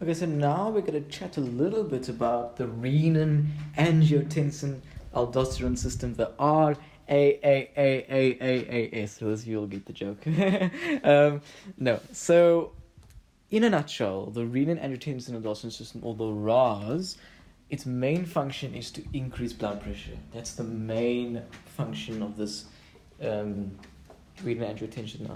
Okay, so now we're going to chat a little bit about the renin-angiotensin aldosterone system, the RAAS. Those you'll get the joke. No, so in a nutshell, the renin-angiotensin aldosterone system, or the RAAS, its main function is to increase blood pressure. That's the main function of this renin-angiotensin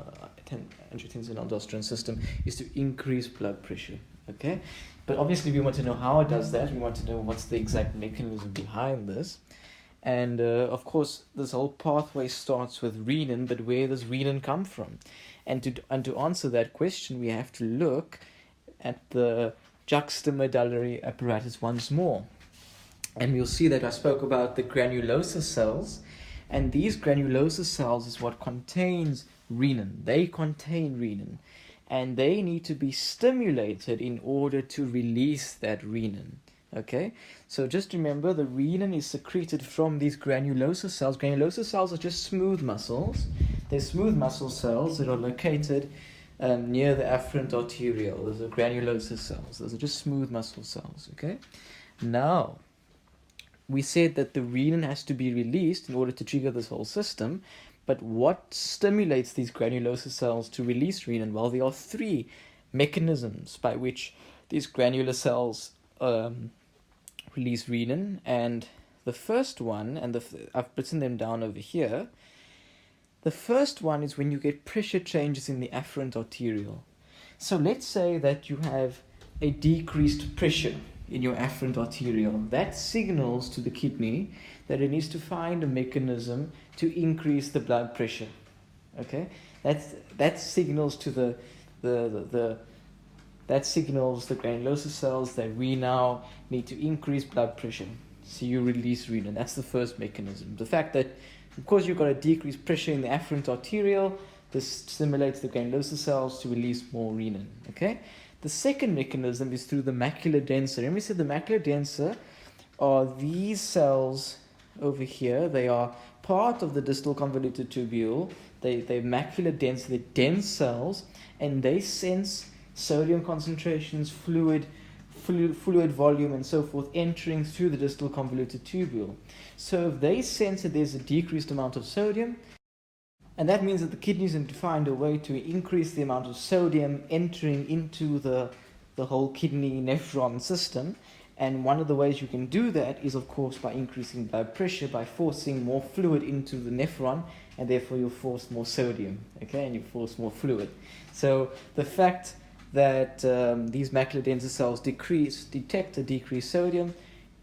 aldosterone system, is to increase blood pressure. Okay, but obviously we want to know how it does that. We want to know what's the exact mechanism behind this. And of course, this whole pathway starts with renin, but where does renin come from? And to answer that question, we have to look at the juxtamedullary apparatus once more. And we'll see that I spoke about the granulosa cells, and these granulosa cells is what contains renin. They contain renin, and they need to be stimulated in order to release that renin. Okay, so just remember, the renin is secreted from these granulosa cells. Granulosa cells are just smooth muscles. They're smooth muscle cells that are located near the afferent arteriole. Those are granulosa cells. Those are just smooth muscle cells. Okay, now we said that the renin has to be released in order to trigger this whole system. But what stimulates these granulosa cells to release renin? Well, there are three mechanisms by which these granular cells release renin. And the first one, and I've written them down over here. The first one is when you get pressure changes in the afferent arteriole. So let's say that you have a decreased pressure in your afferent arteriole. That signals to the kidney that it needs to find a mechanism to increase the blood pressure. Okay, that signals to that signals the granulosa cells that we now need to increase blood pressure. So you release renin. That's the first mechanism. The fact that, of course, you've got a decreased pressure in the afferent arteriole, this stimulates the granulosa cells to release more renin. Okay. The second mechanism is through the macula densa. Remember, we said the macula densa are these cells over here. They are part of the distal convoluted tubule. They're macula densa, they're dense cells, and they sense sodium concentrations, fluid volume, and so forth entering through the distal convoluted tubule. So if they sense that there's a decreased amount of sodium, and that means that the kidneys need to find a way to increase the amount of sodium entering into the whole kidney nephron system. And one of the ways you can do that is, of course, by increasing blood pressure, by forcing more fluid into the nephron, and therefore you'll force more sodium, okay, and you force more fluid. So the fact that these macula densa cells detect a decreased sodium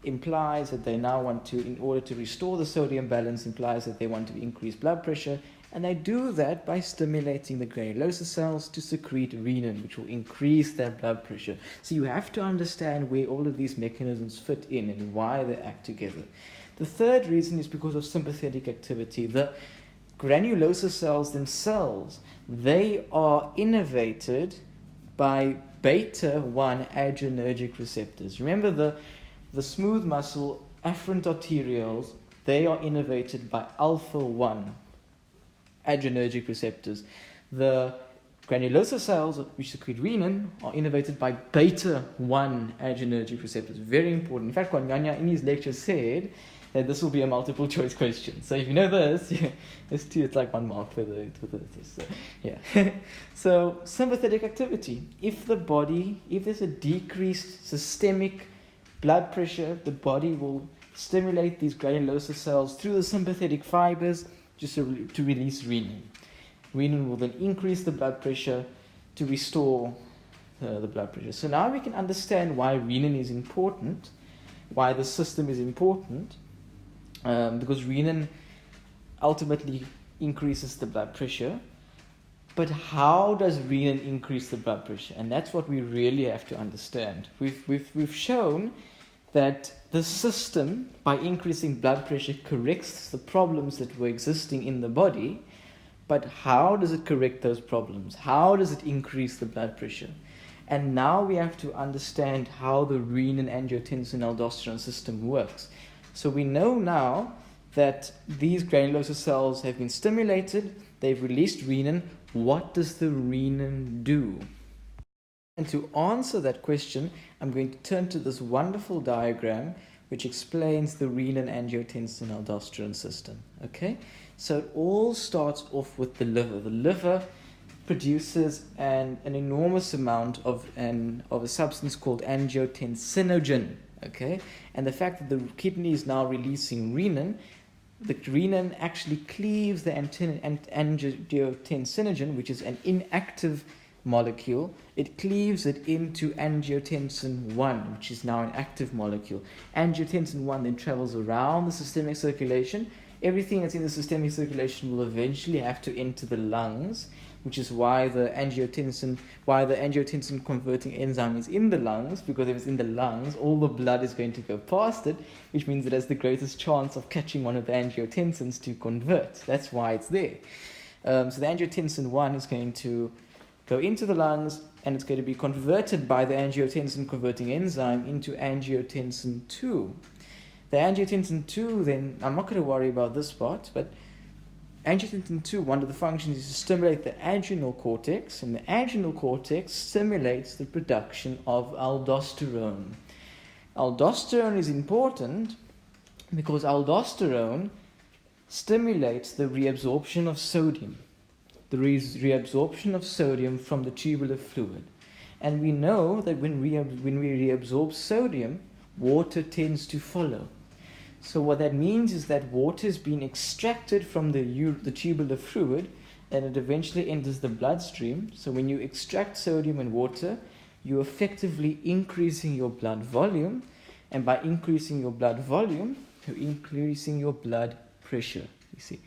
implies that they now want to, in order to restore the sodium balance, implies that they want to increase blood pressure. And they do that by stimulating the granulosa cells to secrete renin, which will increase their blood pressure. So you have to understand where all of these mechanisms fit in and why they act together. The third reason is because of sympathetic activity. The granulosa cells themselves, they are innervated by beta-1 adrenergic receptors. Remember, the smooth muscle afferent arterioles, they are innervated by alpha-1 adrenergic receptors. The granulosa cells, which secrete renin, are innervated by beta-1 adrenergic receptors. Very important. In fact, Kwanyanya in his lecture said that this will be a multiple choice question. So if you know this, it's like 1 mark for the test. So, yeah. So sympathetic activity. If there's a decreased systemic blood pressure, the body will stimulate these granulosa cells through the sympathetic fibers just to release renin. Renin will then increase the blood pressure to restore the blood pressure. So now we can understand why renin is important, why the system is important, because renin ultimately increases the blood pressure. But how does renin increase the blood pressure? And that's what we really have to understand. We've shown that the system, by increasing blood pressure, corrects the problems that were existing in the body. But how does it correct those problems? How does it increase the blood pressure? And now we have to understand how the renin-angiotensin aldosterone system works. So we know now that these granulosa cells have been stimulated, they've released renin. What does the renin do? And to answer that question, I'm going to turn to this wonderful diagram which explains the renin-angiotensin-aldosterone system. Okay, so it all starts off with the liver. The liver produces an enormous amount of a substance called angiotensinogen. Okay, and the fact that the kidney is now releasing renin, the renin actually cleaves the angiotensinogen, which is an inactive molecule. It cleaves it into angiotensin 1, which is now an active molecule. Angiotensin 1 then travels around the systemic circulation. Everything that's in the systemic circulation will eventually have to enter the lungs, which is why the angiotensin converting enzyme is in the lungs, because if it's in the lungs, all the blood is going to go past it, which means it has the greatest chance of catching one of the angiotensins to convert. That's why it's there. So the angiotensin 1 is going to go into the lungs, and it's going to be converted by the angiotensin converting enzyme into angiotensin 2. The angiotensin 2 then, I'm not going to worry about this part, but angiotensin 2, one of the functions is to stimulate the adrenal cortex, and the adrenal cortex stimulates the production of aldosterone. Aldosterone is important because aldosterone stimulates the reabsorption of sodium. The reabsorption of sodium from the tubular fluid. And we know that when we reabsorb sodium, water tends to follow. So what that means is that water is being extracted from the tubular fluid, and it eventually enters the bloodstream. So when you extract sodium and water, you're effectively increasing your blood volume, and by increasing your blood volume, you're increasing your blood pressure, you see.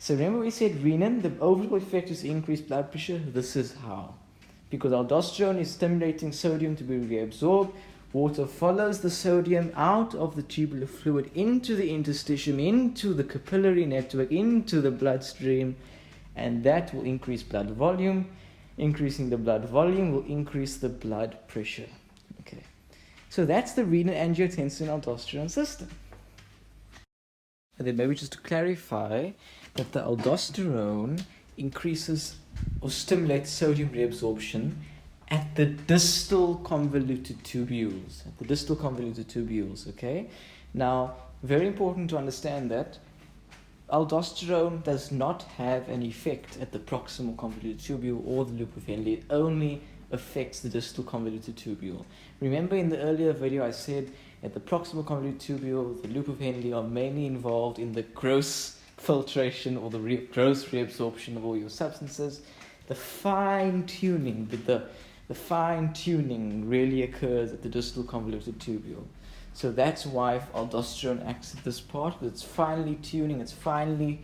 So remember we said renin, the overall effect is increased blood pressure. This is how. Because aldosterone is stimulating sodium to be reabsorbed, water follows the sodium out of the tubular fluid into the interstitium, into the capillary network, into the bloodstream, and that will increase blood volume. Increasing the blood volume will increase the blood pressure. Okay, so that's the renin-angiotensin-aldosterone system. And then maybe just to clarify that the aldosterone increases or stimulates sodium reabsorption at the distal convoluted tubules. Okay? Now, very important to understand that aldosterone does not have an effect at the proximal convoluted tubule or the loop of Henle. It only affects the distal convoluted tubule. Remember in the earlier video I said at the proximal convoluted tubule, the loop of Henle are mainly involved in the gross filtration or the gross reabsorption of all your substances. The fine-tuning really occurs at the distal convoluted tubule. So that's why aldosterone acts at this part. It's finely tuning, it's finely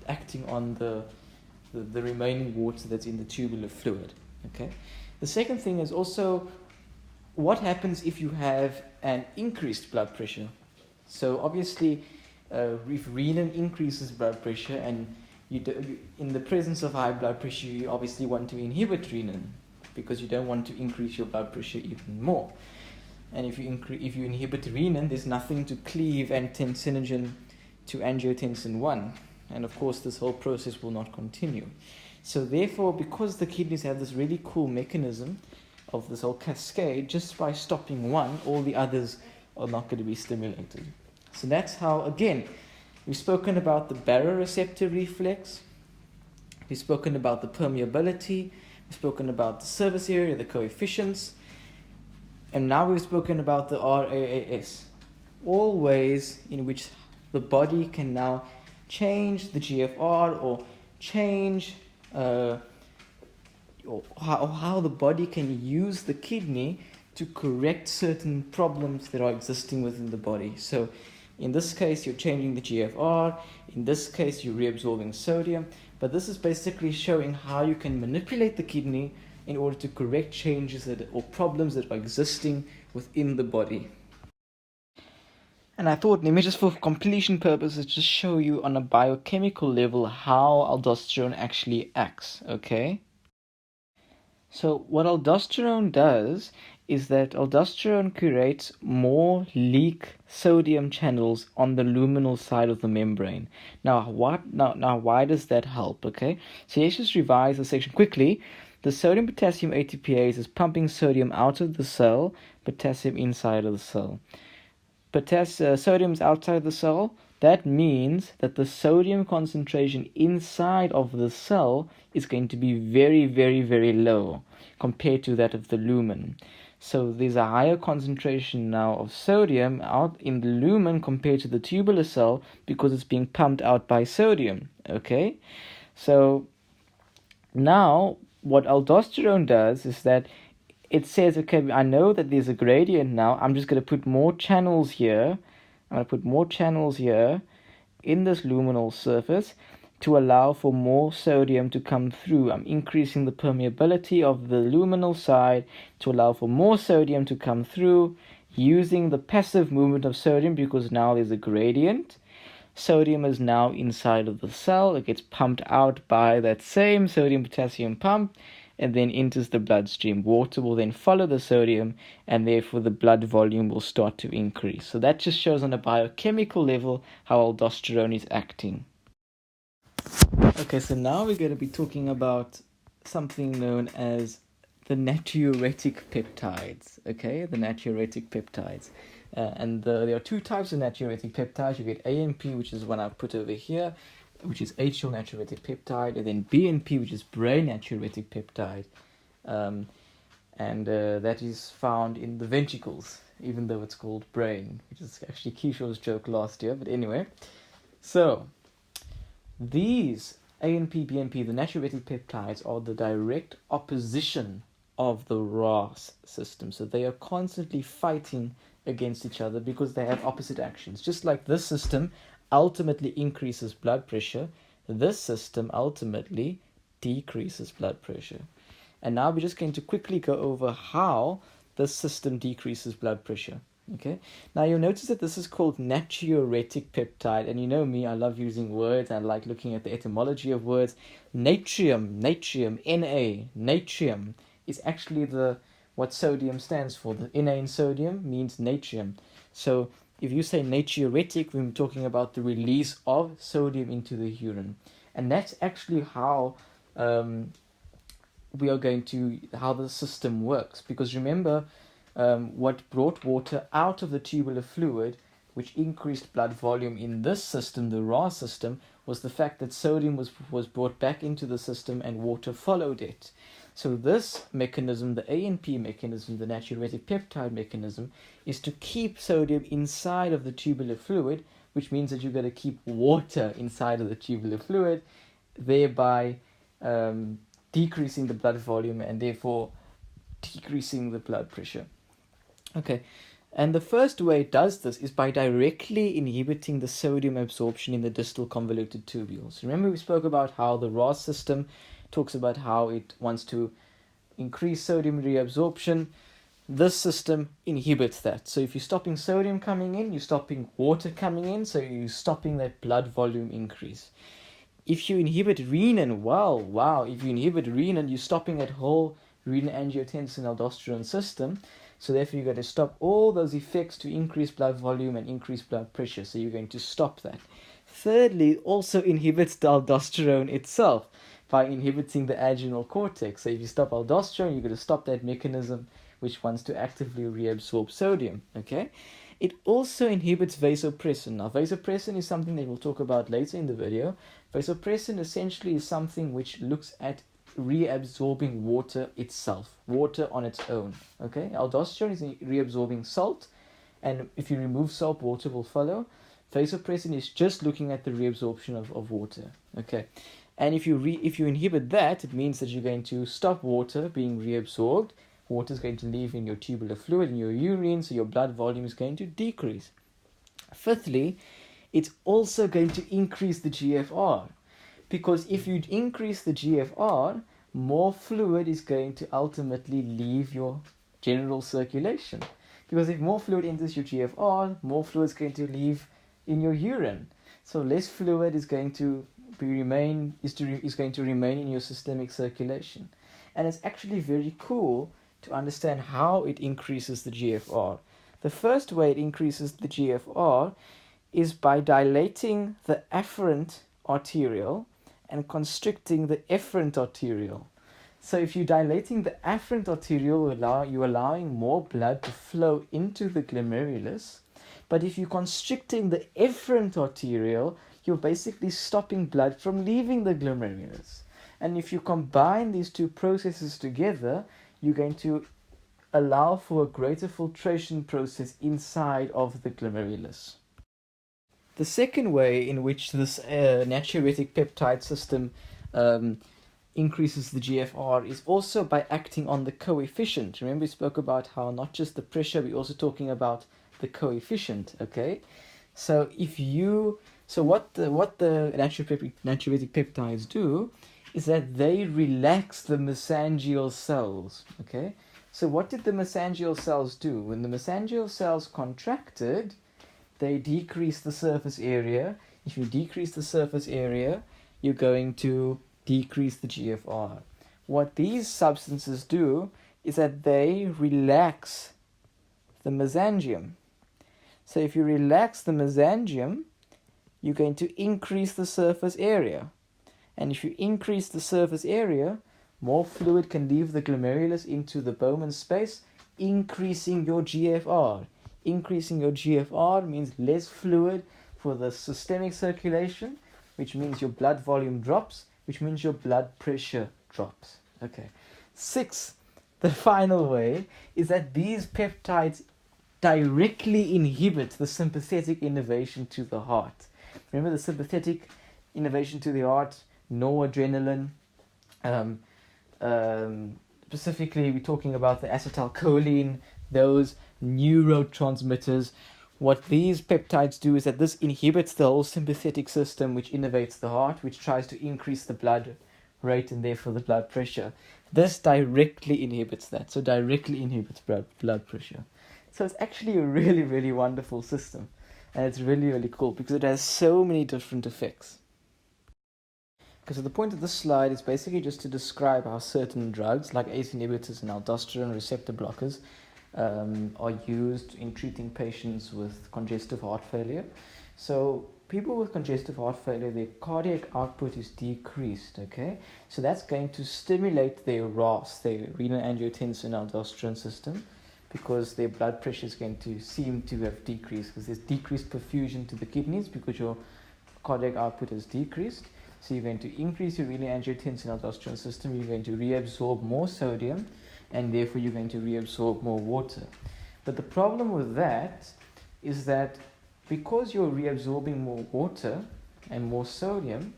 acting on the remaining water that's in the tubular fluid. Okay. The second thing is also what happens if you have an increased blood pressure. So obviously, if renin increases blood pressure, and in the presence of high blood pressure, you obviously want to inhibit renin because you don't want to increase your blood pressure even more. And if you inhibit renin, there's nothing to cleave tensinogen to angiotensin 1, and of course this whole process will not continue. So therefore, because the kidneys have this really cool mechanism of this whole cascade, just by stopping one, all the others are not going to be stimulated. So that's how, again, we've spoken about the baroreceptor reflex, we've spoken about the permeability, we've spoken about the surface area, the coefficients, and now we've spoken about the RAAS. All ways in which the body can now change the GFR or change or how the body can use the kidney to correct certain problems that are existing within the body. So in this case, you're changing the GFR. In this case, you're reabsorbing sodium. But this is basically showing how you can manipulate the kidney in order to correct changes or problems that are existing within the body. And I thought, let me just for completion purposes, just show you on a biochemical level how aldosterone actually acts, okay? So what aldosterone does is that aldosterone creates more leak sodium channels on the luminal side of the membrane. Now why does that help? Okay, so let's just revise the section quickly. the sodium potassium ATPase is pumping sodium out of the cell, potassium inside of the cell. Sodium is outside of the cell. That means that the sodium concentration inside of the cell is going to be very, very, very low compared to that of the lumen. So there's a higher concentration now of sodium out in the lumen compared to the tubular cell because it's being pumped out by sodium. Okay, so now what aldosterone does is that it says, okay, I know that there's a gradient now. I'm just going to put more channels here. I'm going to put more channels here in this luminal surface to allow for more sodium to come through. I'm increasing the permeability of the luminal side to allow for more sodium to come through using the passive movement of sodium because now there's a gradient. Sodium is now inside of the cell. It gets pumped out by that same sodium-potassium pump and then enters the bloodstream. Water will then follow the sodium and therefore the blood volume will start to increase. So that just shows on a biochemical level how aldosterone is acting. Okay, so now we're going to be talking about something known as the natriuretic peptides. Okay, the natriuretic peptides. There are two types of natriuretic peptides. You get ANP, which is one I've put over here, which is atrial natriuretic peptide, and then BNP, which is brain natriuretic peptide. That is found in the ventricles, even though it's called brain, which is actually Keishore's joke last year. But anyway, so these ANP, BNP, the natriuretic peptides, are the direct opposition of the RAAS system. So they are constantly fighting against each other because they have opposite actions. Just like this system ultimately increases blood pressure, this system ultimately decreases blood pressure. And now we're just going to quickly go over how this system decreases blood pressure. Okay, now you'll notice that this is called natriuretic peptide, and you know me, I love using words, I like looking at the etymology of words. Natrium, natrium is actually what sodium stands for. The Na in sodium means natrium. So if you say natriuretic, we're talking about the release of sodium into the urine. And that's actually how how the system works. Because remember, what brought water out of the tubular fluid, which increased blood volume in this system, the RAAS system, was the fact that sodium was brought back into the system and water followed it. So this mechanism, the ANP mechanism, the natriuretic peptide mechanism, is to keep sodium inside of the tubular fluid, which means that you've got to keep water inside of the tubular fluid, thereby decreasing the blood volume and therefore decreasing the blood pressure. Okay, and the first way it does this is by directly inhibiting the sodium absorption in the distal convoluted tubules. Remember we spoke about how the RAAS system talks about how it wants to increase sodium reabsorption. This system inhibits that. So if you're stopping sodium coming in, you're stopping water coming in, so you're stopping that blood volume increase. If you inhibit renin, if you inhibit renin, you're stopping that whole renin-angiotensin aldosterone system. So therefore you've got to stop all those effects to increase blood volume and increase blood pressure. So you're going to stop that. Thirdly, it also inhibits the aldosterone itself by inhibiting the adrenal cortex. So if you stop aldosterone, you're going to stop that mechanism which wants to actively reabsorb sodium. Okay. It also inhibits vasopressin. Now, vasopressin is something that we'll talk about later in the video. Vasopressin essentially is something which looks at reabsorbing water itself, water on its own. Okay, aldosterone is reabsorbing salt, and if you remove salt, water will follow. Vasopressin is just looking at the reabsorption of water. Okay, and if you inhibit that, it means that you're going to stop water being reabsorbed. Water is going to leave in your tubular fluid, in your urine, so your blood volume is going to decrease. Fifthly, it's also going to increase the GFR. Because if you increase the GFR, more fluid is going to ultimately leave your general circulation. Because if more fluid enters your GFR, more fluid is going to leave in your urine. So less fluid is going to remain in your systemic circulation. And it's actually very cool to understand how it increases the GFR. The first way it increases the GFR is by dilating the afferent arteriole and constricting the efferent arteriole. So if you're dilating the afferent arteriole, you're allowing more blood to flow into the glomerulus. But if you're constricting the efferent arteriole, you're basically stopping blood from leaving the glomerulus. And if you combine these two processes together, you're going to allow for a greater filtration process inside of the glomerulus. The second way in which this natriuretic peptide system increases the GFR is also by acting on the coefficient. Remember, we spoke about how not just the pressure, we're also talking about the coefficient. Okay, so what the natriuretic peptides do is that they relax the mesangial cells. Okay, so what did the mesangial cells do? When the mesangial cells contracted, they decrease the surface area. If you decrease the surface area, you're going to decrease the GFR. What these substances do is that they relax the mesangium. So if you relax the mesangium, you're going to increase the surface area. And if you increase the surface area, more fluid can leave the glomerulus into the Bowman space, increasing your GFR. Increasing your GFR means less fluid for the systemic circulation, which means your blood volume drops, which means your blood pressure drops. Okay. 6, the final way, is that these peptides directly inhibit the sympathetic innervation to the heart. Remember the sympathetic innervation to the heart, noradrenaline. Specifically, we're talking about the acetylcholine, those neurotransmitters. What these peptides do is that this inhibits the whole sympathetic system, which innervates the heart, which tries to increase the blood rate and therefore the blood pressure. This directly inhibits that, so directly inhibits blood pressure. So it's actually a really, really wonderful system, and it's really, really cool because it has so many different effects. Okay, so the point of this slide is basically just to describe how certain drugs like ACE inhibitors and aldosterone receptor blockers are used in treating patients with congestive heart failure. So people with congestive heart failure, their cardiac output is decreased, okay? So that's going to stimulate their RAAS, their renin-angiotensin aldosterone system, because their blood pressure is going to seem to have decreased because there's decreased perfusion to the kidneys because your cardiac output has decreased. So you're going to increase your renin-angiotensin aldosterone system, you're going to reabsorb more sodium, and therefore you're going to reabsorb more water. But the problem with that is that because you're reabsorbing more water and more sodium,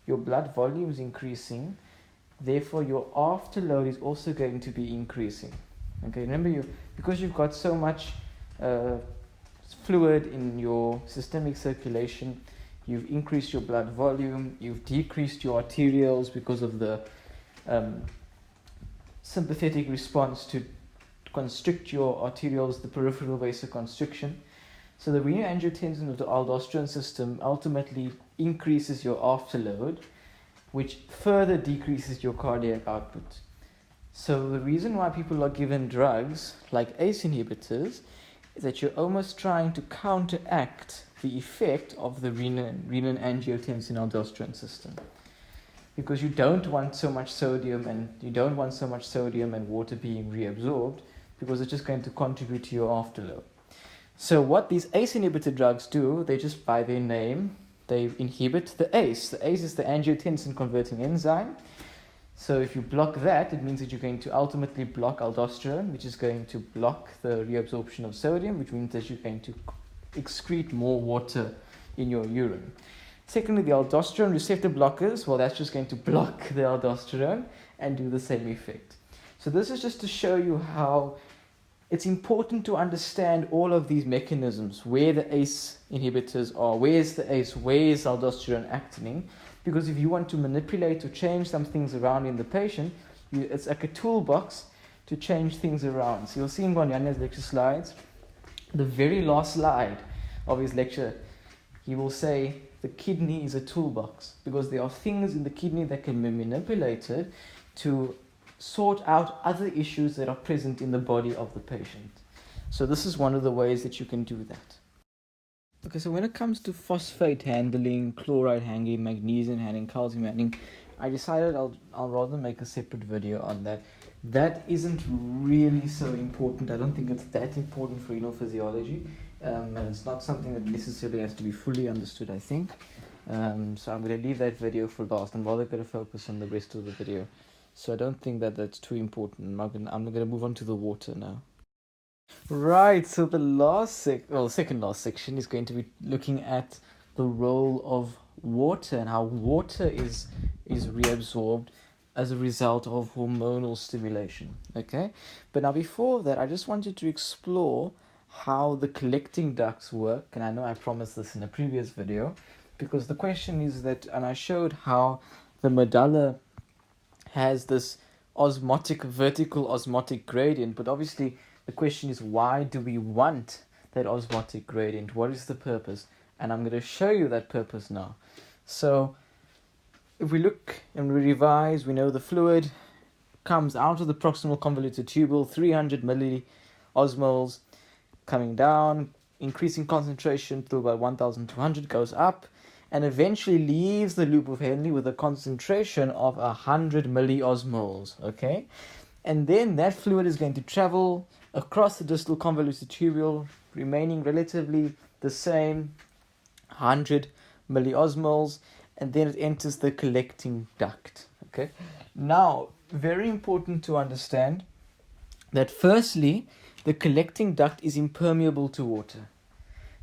your blood volume is increasing, therefore your afterload is also going to be increasing. Okay, remember, because you've got so much fluid in your systemic circulation, you've increased your blood volume, you've decreased your arterioles because of the sympathetic response to constrict your arterioles, the peripheral vasoconstriction. So the renin-angiotensin of the aldosterone system ultimately increases your afterload, which further decreases your cardiac output. So the reason why people are given drugs like ACE inhibitors is that you're almost trying to counteract the effect of the renin-angiotensin aldosterone system. Because you don't want so much sodium and water being reabsorbed, because it's just going to contribute to your afterload. So what these ACE inhibitor drugs do, they just by their name, they inhibit the ACE. The ACE is the angiotensin converting enzyme. So if you block that, it means that you're going to ultimately block aldosterone, which is going to block the reabsorption of sodium, which means that you're going to excrete more water in your urine. Secondly, the aldosterone receptor blockers, well, that's just going to block the aldosterone and do the same effect. So this is just to show you how it's important to understand all of these mechanisms, where the ACE inhibitors are, where's the ACE, where's aldosterone acting, because if you want to manipulate or change some things around in the patient, it's like a toolbox to change things around. So you'll see in Gwanyanya's lecture slides, the very last slide of his lecture, he will say the kidney is a toolbox because there are things in the kidney that can be manipulated to sort out other issues that are present in the body of the patient. So this is one of the ways that you can do that. Okay, so when it comes to phosphate handling, chloride handling, magnesium handling, calcium handling, I decided I'll rather make a separate video on that. That isn't really so important. I don't think it's that important for renal physiology, and it's not something that necessarily has to be fully understood, I think. So I'm going to leave that video for last. I'm rather going to focus on the rest of the video. So I don't think that that's too important. I'm going to move on to the water now. Right, so the second last section is going to be looking at the role of water and how water is reabsorbed as a result of hormonal stimulation. Okay, but now before that, I just wanted to explore how the collecting ducts work, and I know I promised this in a previous video, because the question is that, and I showed how the medulla has this vertical osmotic gradient, but obviously the question is, why do we want that osmotic gradient? What is the purpose? And I'm going to show you that purpose now. So if we look and we revise, we know the fluid comes out of the proximal convoluted tubule, 300 milliosmoles, coming down, increasing concentration to about 1200, goes up, and eventually leaves the loop of Henle with a concentration of 100 milliosmoles, okay? And then that fluid is going to travel across the distal convoluted tubule, remaining relatively the same, 100 milliosmoles, and then it enters the collecting duct, okay? Now, very important to understand that firstly, the collecting duct is impermeable to water.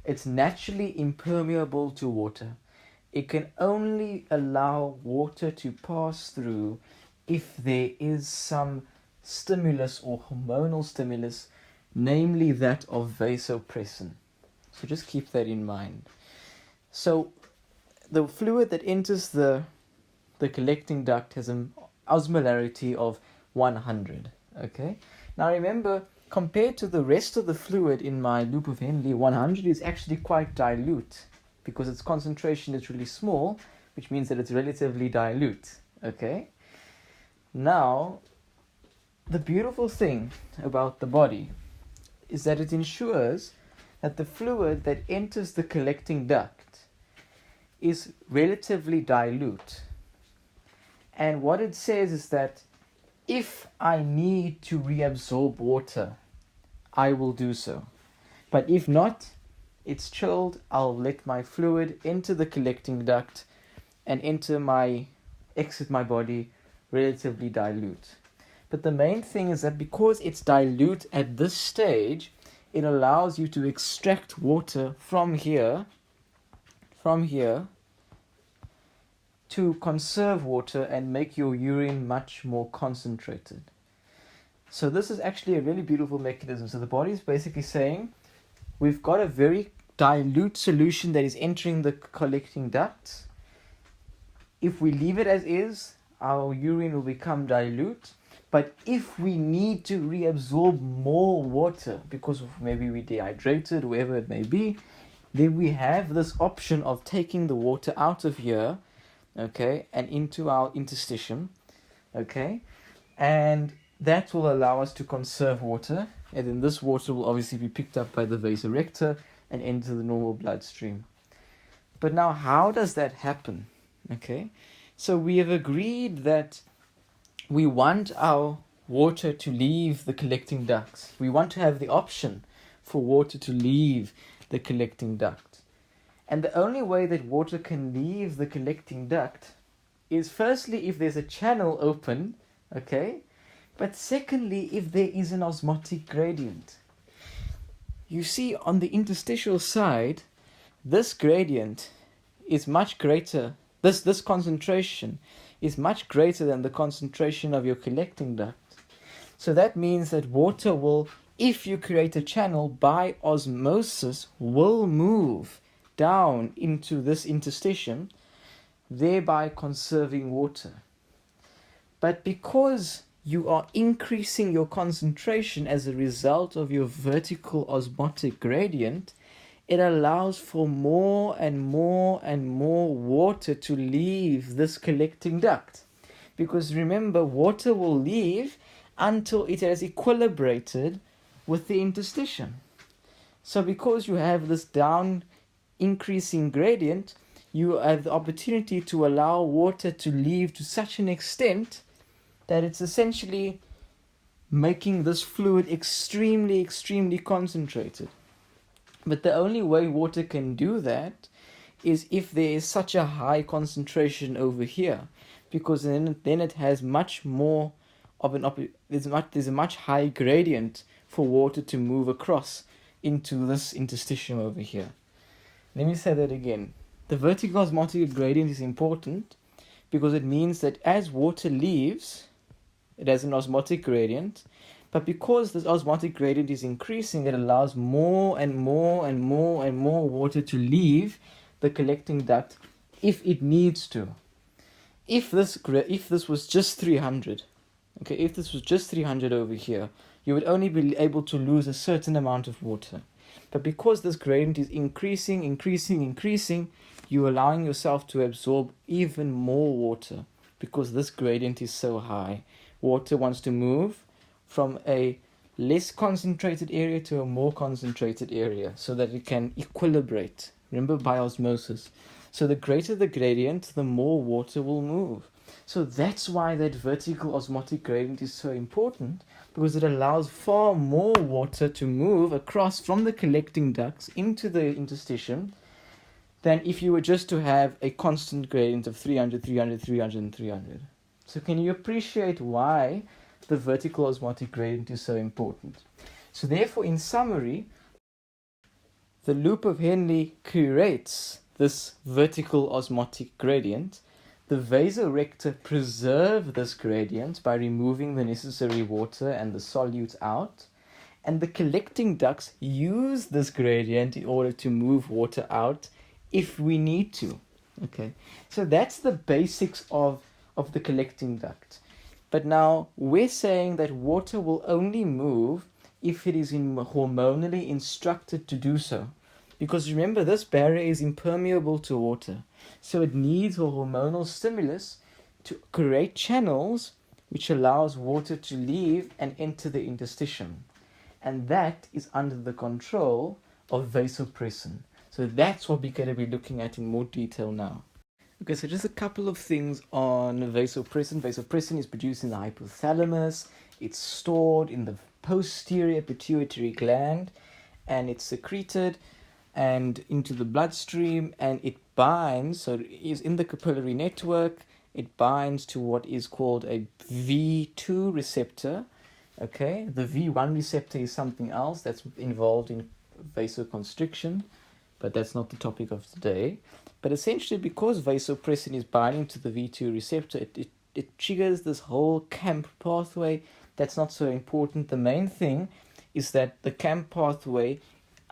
It's naturally impermeable to water. It can only allow water to pass through if there is some stimulus or hormonal stimulus, namely that of vasopressin. So just keep that in mind. So the fluid that enters the collecting duct has an osmolarity of 100. Okay. Now remember, compared to the rest of the fluid in my loop of Henle, 100 is actually quite dilute because its concentration is really small, which means that it's relatively dilute. Okay. Now, the beautiful thing about the body is that it ensures that the fluid that enters the collecting duct is relatively dilute. And what it says is that if I need to reabsorb water, I will do so. But if not, it's chilled, I'll let my fluid enter the collecting duct and exit my body relatively dilute. But the main thing is that because it's dilute at this stage, it allows you to extract water from here to conserve water and make your urine much more concentrated. So this is actually a really beautiful mechanism. So the body is basically saying, we've got a very dilute solution that is entering the collecting ducts. If we leave it as is, our urine will become dilute. But if we need to reabsorb more water because maybe we dehydrated, whatever it may be, then we have this option of taking the water out of here, okay, and into our interstitium, okay, and that will allow us to conserve water, and then this water will obviously be picked up by the vasorector and enter the normal bloodstream. But now, how does that happen? Okay, so we have agreed that we want our water to leave the collecting ducts. We want to have the option for water to leave the collecting duct. And the only way that water can leave the collecting duct is firstly if there's a channel open, okay? But secondly, if there is an osmotic gradient. You see on the interstitial side, this gradient is much greater. This concentration is much greater than the concentration of your collecting duct. So that means that water will, if you create a channel by osmosis, will move down into this interstitium, thereby conserving water. But because you are increasing your concentration as a result of your vertical osmotic gradient, it allows for more and more and more water to leave this collecting duct. Because remember, water will leave until it has equilibrated with the interstitium. So because you have this down increasing gradient, you have the opportunity to allow water to leave to such an extent that it's essentially making this fluid extremely, extremely concentrated. But the only way water can do that is if there is such a high concentration over here, because then it has much more of there's a much higher gradient for water to move across into this interstitium over here. Let me say that again. The vertical osmotic gradient is important because it means that as water leaves, it has an osmotic gradient, but because this osmotic gradient is increasing, it allows more and more and more and more water to leave the collecting duct if it needs to. If this was just 300, okay, if this was just 300 over here, you would only be able to lose a certain amount of water. But because this gradient is increasing, you're allowing yourself to absorb even more water because this gradient is so high. Water wants to move from a less concentrated area to a more concentrated area so that it can equilibrate. Remember, by osmosis. So the greater the gradient, the more water will move. So that's why that vertical osmotic gradient is so important, because it allows far more water to move across from the collecting ducts into the interstitium than if you were just to have a constant gradient of 300, 300, 300, and 300. So can you appreciate why the vertical osmotic gradient is so important? So therefore, in summary, the loop of Henle creates this vertical osmotic gradient. The vasorector preserves this gradient by removing the necessary water and the solutes out, and the collecting ducts use this gradient in order to move water out if we need to. Okay, so that's the basics of the collecting duct. But now we're saying that water will only move if it is hormonally instructed to do so. Because remember, this barrier is impermeable to water. So it needs a hormonal stimulus to create channels which allows water to leave and enter the interstitium. And that is under the control of vasopressin. So that's what we're going to be looking at in more detail now. Okay, so just a couple of things on vasopressin. Vasopressin is produced in the hypothalamus. It's stored in the posterior pituitary gland, and it's secreted and into the bloodstream, and it binds, so it is in the capillary network, it binds to what is called a V2 receptor. Okay, the V1 receptor is something else that's involved in vasoconstriction, but that's not the topic of today. But essentially, because vasopressin is binding to the V2 receptor, it triggers this whole CAMP pathway. That's not so important. The main thing is that the CAMP pathway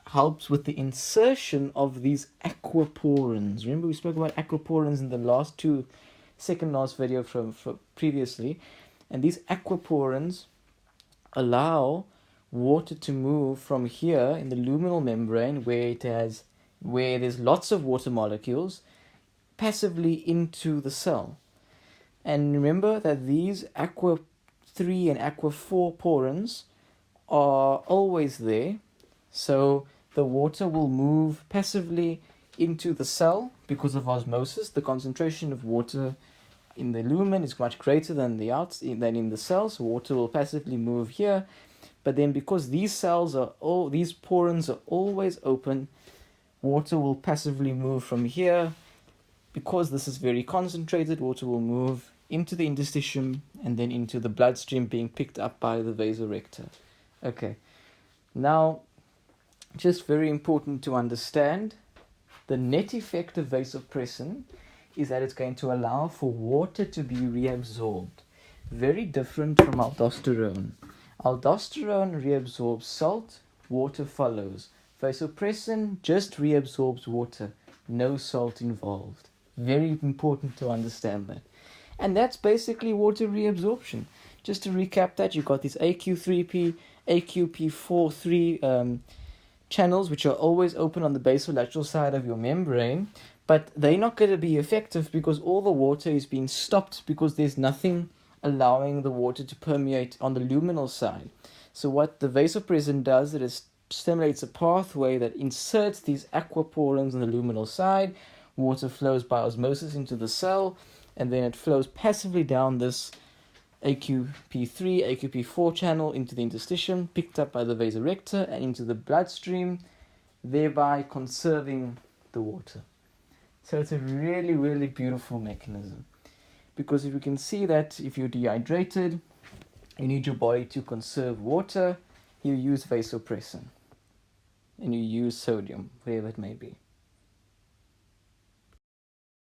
helps with the insertion of these aquaporins. Remember, we spoke about aquaporins in the second last video from previously, and these aquaporins allow water to move from here in the luminal membrane, where there's lots of water molecules, passively into the cell. And remember that these aqua 3 and aqua 4 porins are always there, so the water will move passively into the cell because of osmosis. The concentration of water in the lumen is much greater than in the cell, so water will passively move here. But then, because these porins are always open, water will passively move from here. Because this is very concentrated, water will move into the interstitium and then into the bloodstream, being picked up by the vasorector. Okay, now, just very important to understand, the net effect of vasopressin is that it's going to allow for water to be reabsorbed. Very different from aldosterone. Aldosterone reabsorbs salt, water follows. Vasopressin just reabsorbs water, no salt involved. Very important to understand that. And that's basically water reabsorption. Just to recap that, you've got these AQ3P, AQP43 channels, which are always open on the basolateral side of your membrane, but they're not going to be effective because all the water is being stopped because there's nothing allowing the water to permeate on the luminal side. So what the vasopressin does, it stimulates a pathway that inserts these aquaporins on the luminal side, water flows by osmosis into the cell, and then it flows passively down this AQP3, AQP4 channel into the interstitium, picked up by the vasorector and into the bloodstream, thereby conserving the water. So it's a really, really beautiful mechanism. Because if you can see that if you're dehydrated, you need your body to conserve water, you use vasopressin. And you use sodium, wherever it may be.